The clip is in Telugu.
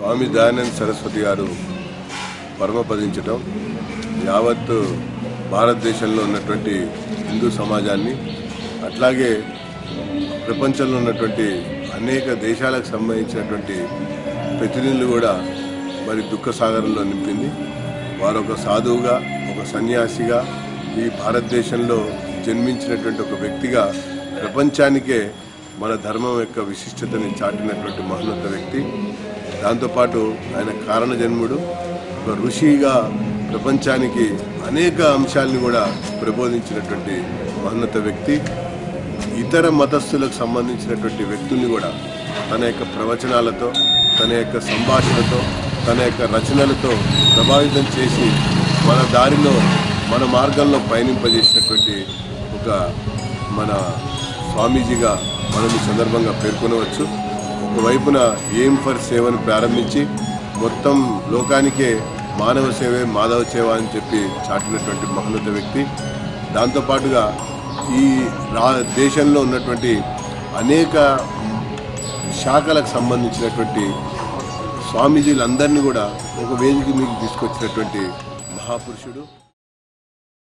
స్వామి దయానంద సరస్వతి గారు పరమపదించడం యావత్ భారతదేశంలో ఉన్నటువంటి హిందూ సమాజాన్ని అట్లాగే ప్రపంచంలో ఉన్నటువంటి అనేక దేశాలకు సంబంధించినటువంటి ప్రతినిధులు కూడా మరి దుఃఖ సాగరంలో నింపింది. వారు ఒక సాధువుగా, ఒక సన్యాసిగా, ఈ భారతదేశంలో జన్మించినటువంటి ఒక వ్యక్తిగా ప్రపంచానికే మన ధర్మం యొక్క విశిష్టతని చాటినటువంటి మహోన్నత వ్యక్తి. దాంతోపాటు ఆయన కారణ జన్ముడు, ఒక ఋషిగా ప్రపంచానికి అనేక అంశాలని కూడా ప్రబోధించినటువంటి మహోన్నత వ్యక్తి. ఇతర మతస్థులకు సంబంధించినటువంటి వ్యక్తుల్ని కూడా తన యొక్క ప్రవచనాలతో, తన యొక్క సంభాషణతో, తన యొక్క రచనలతో ప్రభావితం చేసి మన దారిలో, మన మార్గంలో పయనింపజేసినటువంటి ఒక మన స్వామీజీగా మనం ఈ సందర్భంగా పేర్కొనవచ్చు. ఒకవైపున ఎయిమ్ ఫర్ సేవను ప్రారంభించి మొత్తం లోకానికే మానవ సేవే మాధవ సేవ అని చెప్పి చాటినటువంటి మహోన్నత వ్యక్తి. దాంతోపాటుగా ఈ దేశంలో ఉన్నటువంటి అనేక శాఖలకు సంబంధించినటువంటి స్వామీజీలందరినీ కూడా ఒక వేదిక మీకు తీసుకొచ్చినటువంటి మహాపురుషుడు.